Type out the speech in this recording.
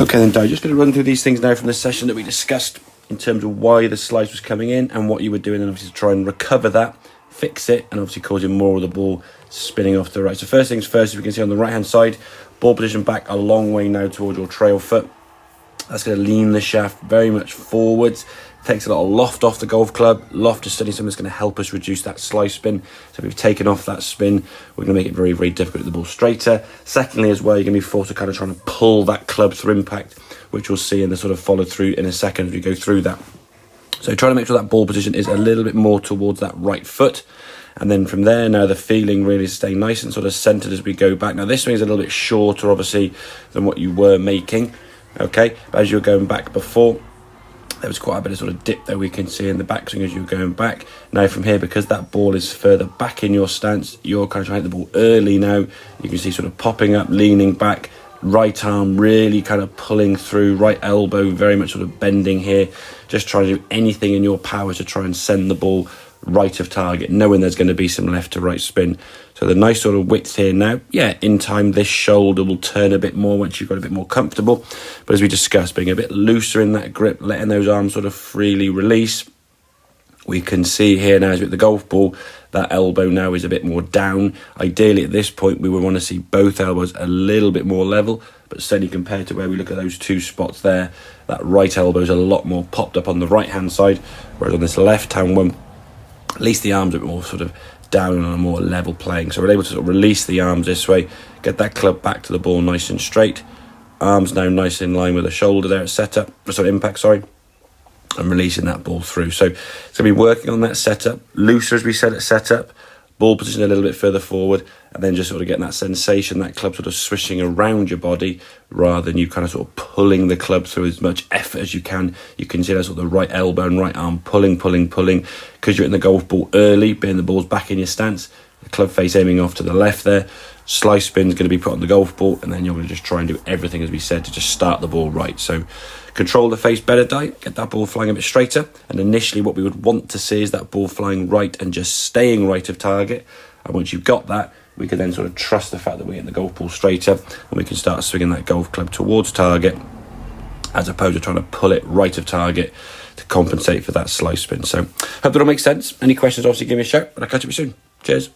Okay then, Di, just going to run through these things now from the session that we discussed in terms of why the slice was coming in and what you were doing, and obviously to try and recover that, fix it, and obviously causing more of the ball spinning off to the right. So first things first, as we can see on the right hand side, ball position back a long way now towards your trail foot. That's going to lean the shaft very much forwards. Takes a lot of loft off the golf club. Loft is certainly something that's going to help us reduce that slice spin. So if we've taken off that spin, we're going to make it very, very difficult to get the ball straighter. Secondly, as well, you're going to be forced to kind of trying to pull that club through impact, which we'll see in the sort of follow through in a second as we go through that. So trying to make sure that ball position is a little bit more towards that right foot. And then from there, now the feeling really is staying nice and sort of centered as we go back. Now this swing is a little bit shorter, obviously, than what you were making. Okay, but as you were going back before, there was quite a bit of sort of dip there we can see in the backswing as you were going back. Now from here, because that ball is further back in your stance, you're kind of trying to hit the ball early now. You can see sort of popping up, leaning back, right arm really kind of pulling through, right elbow very much sort of bending here. Just trying to do anything in your power to try and send the ball right of target, knowing there's going to be some left to right spin. So the nice sort of width here now. Yeah, in time this shoulder will turn a bit more once you've got a bit more comfortable. But as we discussed, being a bit looser in that grip, letting those arms sort of freely release. We can see here now as with the golf ball, that elbow now is a bit more down. Ideally at this point we would want to see both elbows a little bit more level, but certainly compared to where we look at those two spots there, that right elbow is a lot more popped up on the right hand side, whereas on this left hand one, at least the arms are a bit more sort of down on a more level playing. So we're able to sort of release the arms this way, get that club back to the ball nice and straight. Arms now nice in line with the shoulder there at setup, impact, and releasing that ball through. So it's going to be working on that setup, looser as we said at setup, ball position a little bit further forward, and then just sort of getting that sensation, that club sort of swishing around your body rather than you kind of sort of pulling the club through as much effort as you can. You can see that sort of the right elbow and right arm pulling, because you're in the golf ball early, being the ball's back in your stance, the club face aiming off to the left there. Slice spin is going to be put on the golf ball, and then you're going to just try and do everything, as we said, to just start the ball right. So control the face better, Di, get that ball flying a bit straighter. And initially what we would want to see is that ball flying right and just staying right of target. And once you've got that, we can then sort of trust the fact that we're getting the golf ball straighter, and we can start swinging that golf club towards target, as opposed to trying to pull it right of target to compensate for that slice spin. So hope that all makes sense. Any questions, obviously give me a shout, and I'll catch up with you soon. Cheers.